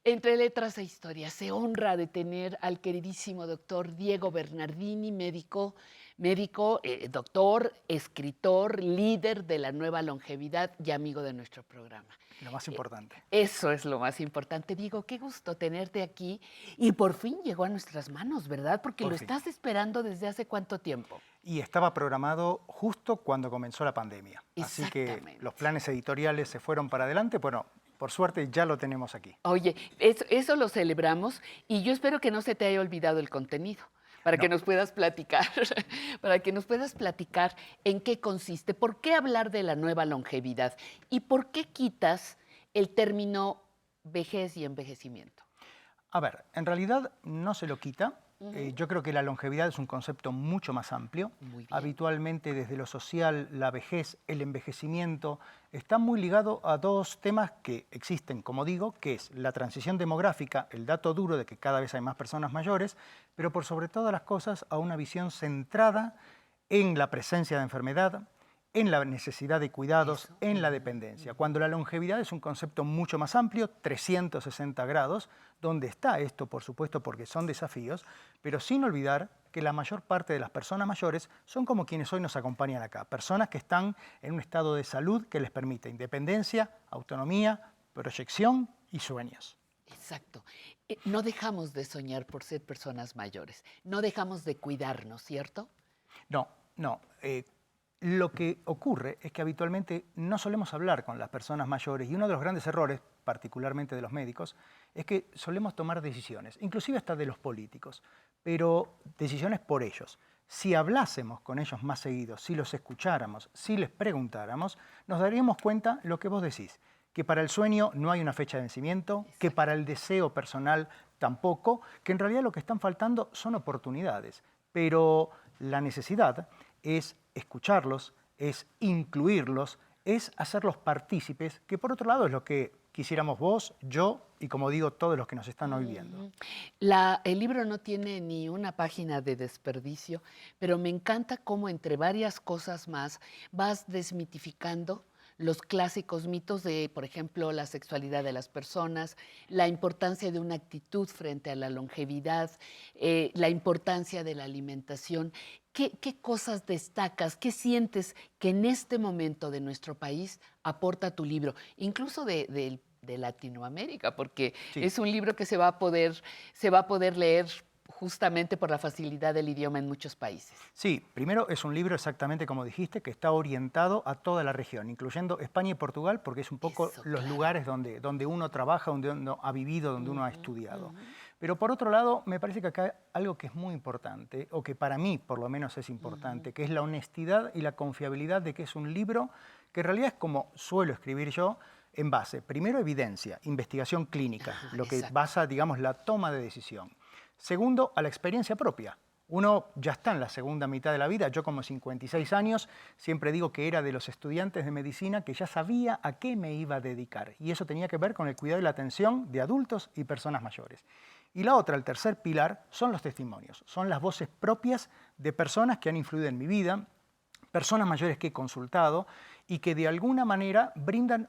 Entre letras e historias, se honra de tener al queridísimo doctor Diego Bernardini, doctor, escritor, líder de la Nueva Longevidad y amigo de nuestro programa. Lo más importante. Eso es lo más importante. Diego, qué gusto tenerte aquí y por fin llegó a nuestras manos, ¿verdad? Porque Por lo fin. estás esperando desde hace ¿cuánto tiempo? Y estaba programado justo cuando comenzó la pandemia. Así que los Exactamente. planes editoriales se fueron para adelante. Bueno, por suerte ya lo tenemos aquí. Oye, eso lo celebramos y yo espero que no se te haya olvidado el contenido, para que No, nos puedas platicar, para que nos puedas platicar en qué consiste, por qué hablar de la nueva longevidad y por qué quitas el término vejez y envejecimiento. a ver, en realidad no se lo quita. Ujú. Yo creo que la longevidad es un concepto mucho más amplio. Muy bien. Habitualmente desde lo social, la vejez, el envejecimiento, está muy ligado a dos temas que existen, como digo, que es la transición demográfica, el dato duro de que cada vez hay más personas mayores, pero por sobre todas las cosas a una visión centrada en la presencia de enfermedad, en la necesidad de cuidados, Eso. en la Ujú, dependencia. ujú. Cuando la longevidad es un concepto mucho más amplio, 360 grados, donde está esto, por supuesto, porque son desafíos, pero sin olvidar que la mayor parte de las personas mayores son como quienes hoy nos acompañan acá, personas que están en un estado de salud que les permite independencia, autonomía, proyección y sueños. Exacto. No dejamos de soñar por ser personas mayores, no dejamos de cuidarnos, ¿cierto? No, no. Lo que ocurre es que habitualmente no solemos hablar con las personas mayores y uno de los grandes errores, particularmente de los médicos, es que solemos tomar decisiones, inclusive hasta de los políticos, pero decisiones por ellos. Si hablásemos con ellos más seguidos, si los escucháramos, si les preguntáramos, nos daríamos cuenta lo que vos decís, que para el sueño no hay una fecha de vencimiento, que Exacto. para el deseo personal tampoco, que en realidad lo que están faltando son oportunidades, pero la necesidad es escucharlos, es incluirlos, es hacerlos partícipes, que por otro lado es lo que quisiéramos vos, yo y como digo, todos los que nos están hoy viendo. Ujú. El libro no tiene ni una página de desperdicio, pero me encanta cómo entre varias cosas más vas desmitificando los clásicos mitos de, por ejemplo, la sexualidad de las personas, la importancia de una actitud frente a la longevidad, la importancia de la alimentación. ¿Qué cosas destacas? ¿Qué sientes que en este momento de nuestro país aporta tu libro? Incluso de Latinoamérica, porque Sí, es un libro que se va a poder leer justamente por la facilidad del idioma en muchos países. sí, primero es un libro exactamente como dijiste, que está orientado a toda la región, incluyendo España y Portugal, porque es un poco Eso, los claro. lugares donde uno trabaja, donde uno ha vivido, donde uno ha Ujú, estudiado. ujú, Pero por otro lado, me parece que acá hay algo que es muy importante, o que para mí por lo menos es ujú. importante, que es la honestidad y la confiabilidad de que es un libro que en realidad es como suelo escribir yo, en base, primero, evidencia, investigación clínica, Ajá, lo que exacto. basa, digamos, la toma de decisión. Segundo, a la experiencia propia. Uno ya está en la segunda mitad de la vida, yo como 56 años, siempre digo que era de los estudiantes de medicina que ya sabía a qué me iba a dedicar. Y eso tenía que ver con el cuidado y la atención de adultos y personas mayores. Y la otra, el tercer pilar, son los testimonios. Son las voces propias de personas que han influido en mi vida, personas mayores que he consultado y que de alguna manera brindan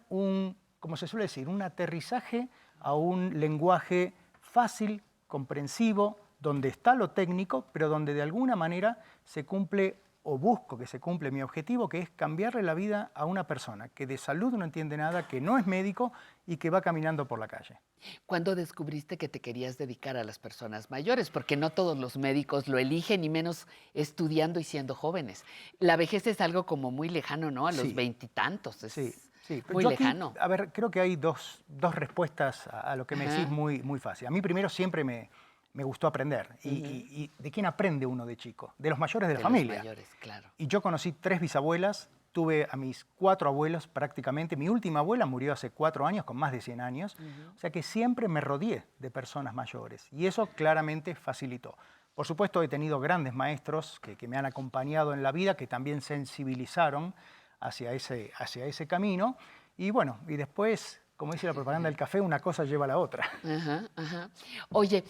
como se suele decir, un aterrizaje a un lenguaje fácil, comprensivo, donde está lo técnico, pero donde de alguna manera se cumple o busco que se cumple mi objetivo, que es cambiarle la vida a una persona que de salud no entiende nada, que no es médico y que va caminando por la calle. ¿Cuándo descubriste que te querías dedicar a las personas mayores? Porque no todos los médicos lo eligen, y menos estudiando y siendo jóvenes. La vejez es algo como muy lejano, ¿no? A los Sí, veintitantos, sí, es sí. Pero muy yo aquí, lejano. a ver, creo que hay dos respuestas a lo que me decís Ajá. muy, muy fácil. A mí primero siempre me gustó aprender. Ujú. Y ¿de quién aprende uno de chico? De los mayores de la De los familia. mayores, claro. Y yo conocí 3 bisabuelas, tuve a mis 4 abuelos prácticamente. Mi última abuela murió hace 4 años, con más de 100 años. Ujú. O sea que siempre me rodeé de personas mayores. Y eso claramente facilitó. Por supuesto, he tenido grandes maestros que me han acompañado en la vida, que también sensibilizaron hacia ese camino. Y bueno, y después, como dice la propaganda del café, una cosa lleva a la otra. Ajá, ajá. Oye,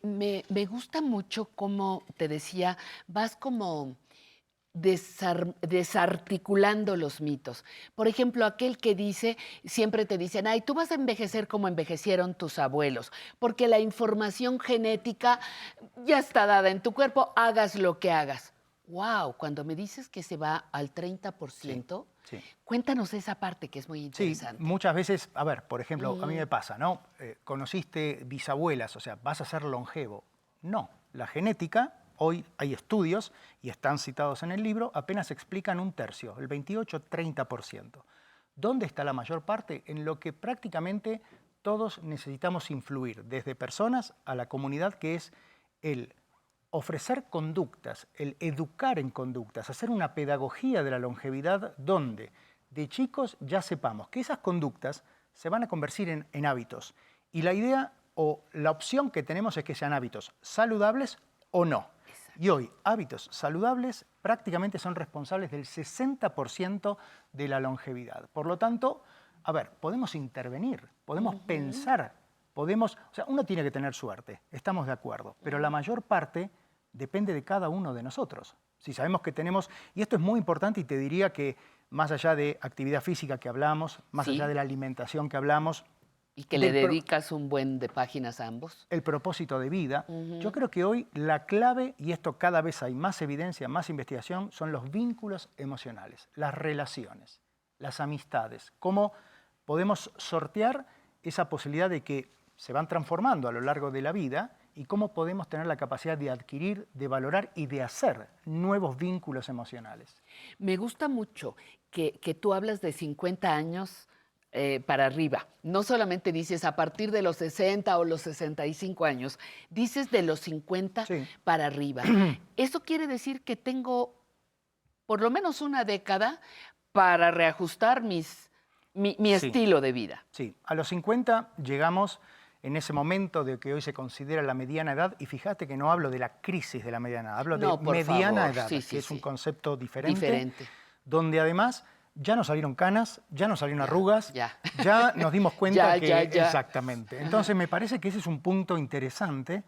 me gusta mucho cómo, te decía, vas como desarticulando los mitos. Por ejemplo, aquel que dice, siempre te dicen, ay, tú vas a envejecer como envejecieron tus abuelos, porque la información genética ya está dada en tu cuerpo, hagas lo que hagas. Wow, cuando me dices que se va al Sí, 30%, sí. cuéntanos esa parte que es muy Sí, interesante. muchas veces, a ver, por ejemplo, a mí me pasa, ¿no? Conociste bisabuelas, o sea, vas a ser longevo. No, la genética, hoy hay estudios, y están citados en el libro, apenas explican un tercio, el 28-30%. ¿Dónde está la mayor parte? En lo que prácticamente todos necesitamos influir, desde personas a la comunidad, que es el ofrecer conductas, el educar en conductas, hacer una pedagogía de la longevidad donde de chicos ya sepamos que esas conductas se van a convertir en hábitos. Y la idea o la opción que tenemos es que sean hábitos saludables o no. Exacto. Y hoy, hábitos saludables prácticamente son responsables del 60% de la longevidad. Por lo tanto, a ver, podemos intervenir, podemos pensar, podemos... O sea, uno tiene que tener suerte, estamos de acuerdo, pero la mayor parte depende de cada uno de nosotros. Si sabemos que tenemos... Y esto es muy importante y te diría que más allá de actividad física que hablamos, más allá Sí, de la alimentación que hablamos, y que le del dedicas un buen de páginas a ambos. el propósito de vida, yo Ujú. creo que hoy la clave, y esto cada vez hay más evidencia, más investigación, son los vínculos emocionales, las relaciones, las amistades, cómo podemos sortear esa posibilidad de que se van transformando a lo largo de la vida y cómo podemos tener la capacidad de adquirir, de valorar y de hacer nuevos vínculos emocionales. Me gusta mucho que tú hablas de 50 años para arriba. No solamente dices a partir de los 60 o los 65 años, dices de los 50 Sí. para arriba. Eso quiere decir que tengo por lo menos una década para reajustar mi Sí. estilo de vida. Sí, a los 50 llegamos en ese momento de que hoy se considera la mediana edad, y fíjate que no hablo de la crisis de la mediana edad, hablo de No, por mediana favor. edad, Sí, que sí, es un sí. concepto diferente, Diferente. donde además ya nos salieron canas, ya nos salieron Ya, arrugas, ya. ya nos dimos cuenta Ya, que... ya, ya. Exactamente. Entonces me parece que ese es un punto interesante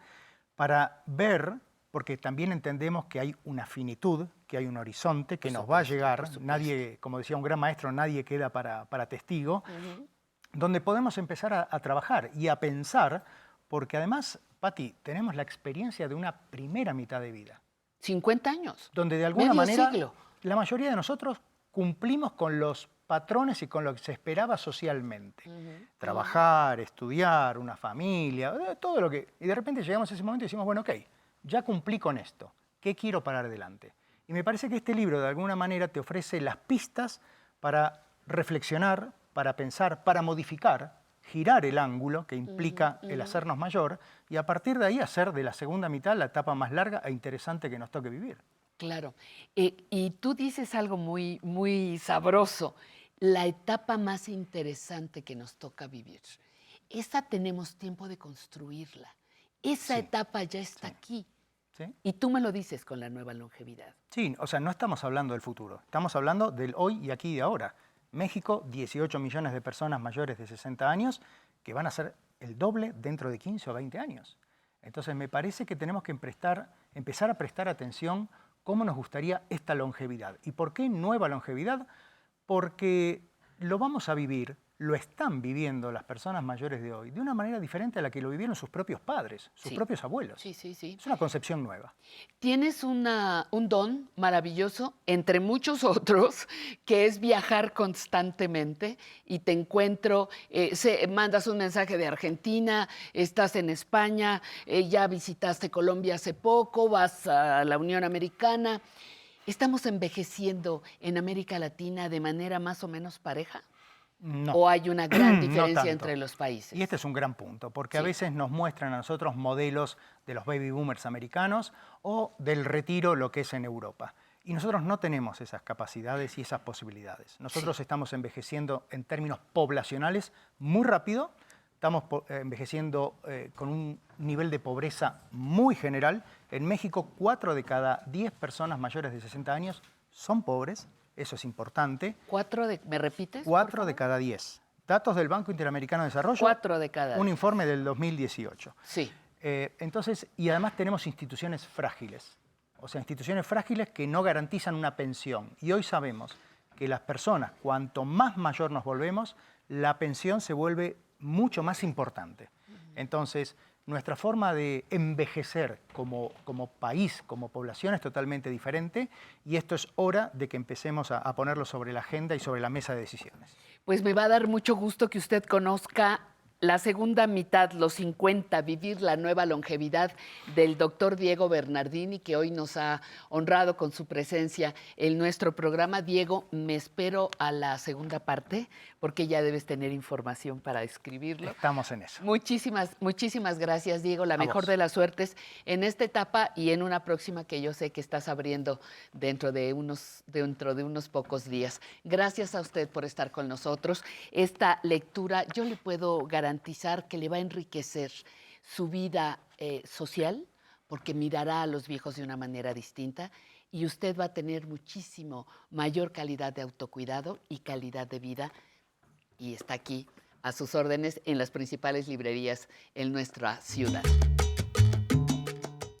para ver, porque también entendemos que hay una finitud, que hay un horizonte que Por nos va a supuesto, llegar. por supuesto. Nadie, como decía un gran maestro, nadie queda para testigo, donde podemos empezar a trabajar y a pensar, porque además, Pati, tenemos la experiencia de una primera mitad de vida, 50 años. donde de alguna Medio manera siglo. la mayoría de nosotros cumplimos con los patrones y con lo que se esperaba socialmente. Trabajar, estudiar, una familia, todo lo que... Y de repente llegamos a ese momento y decimos, bueno, ok, ya cumplí con esto, ¿qué quiero para adelante? Y me parece que este libro de alguna manera te ofrece las pistas para reflexionar, para pensar, para modificar, girar el ángulo que implica el hacernos mayor y a partir de ahí hacer de la segunda mitad la etapa más larga e interesante que nos toque vivir. Claro. Y tú dices algo muy, muy sabroso, la etapa más interesante que nos toca vivir. Esa tenemos tiempo de construirla. Esa Sí, etapa ya está sí. aquí. ¿Sí? Y tú me lo dices con la nueva longevidad. Sí, o sea, no estamos hablando del futuro, estamos hablando del hoy y aquí y ahora. México, 18 millones de personas mayores de 60 años que van a ser el doble dentro de 15 o 20 años. Entonces me parece que tenemos que empezar a prestar atención cómo nos gustaría esta longevidad. ¿Y por qué nueva longevidad? Porque lo vamos a vivir, lo están viviendo las personas mayores de hoy de una manera diferente a la que lo vivieron sus propios padres, sus Sí. propios abuelos. Sí, sí, sí. Es una concepción nueva. Tienes un don maravilloso, entre muchos otros, que es viajar constantemente y te encuentro, mandas un mensaje de Argentina, estás en España, ya visitaste Colombia hace poco, vas a la Unión Americana. ¿Estamos envejeciendo en América Latina de manera más o menos pareja? No, ¿O hay una gran no diferencia tanto. entre los países? Y este es un gran punto, porque a Sí. veces nos muestran a nosotros modelos de los baby boomers americanos o del retiro, lo que es en Europa. Y nosotros no tenemos esas capacidades y esas posibilidades. Nosotros estamos envejeciendo en términos poblacionales muy rápido, estamos envejeciendo con un nivel de pobreza muy general. En México, 4 de cada 10 personas mayores de 60 años son pobres. Eso es importante. ¿Me repites? 4 de cada 10. Datos del Banco Interamericano de Desarrollo. 4 de cada Un 10. informe del 2018. Sí. Entonces, y además tenemos instituciones frágiles. o sea, instituciones frágiles que no garantizan una pensión. Y hoy sabemos que las personas, cuanto más mayor nos volvemos, la pensión se vuelve mucho más importante. Entonces, nuestra forma de envejecer como país, como población, es totalmente diferente y esto es hora de que empecemos a ponerlo sobre la agenda y sobre la mesa de decisiones. Pues me va a dar mucho gusto que usted conozca la segunda mitad, los 50, vivir la nueva longevidad del doctor Diego Bernardini, que hoy nos ha honrado con su presencia en nuestro programa. Diego, me espero a la segunda parte, porque ya debes tener información para escribirlo. Estamos en eso. Muchísimas gracias, Diego. La mejor de las suertes en esta etapa y en una próxima que yo sé que estás abriendo dentro de unos pocos días. Gracias a usted por estar con nosotros. Esta lectura yo le puedo garantizar que le va a enriquecer su vida social, porque mirará a los viejos de una manera distinta y usted va a tener muchísimo mayor calidad de autocuidado y calidad de vida. Y está aquí a sus órdenes en las principales librerías en nuestra ciudad.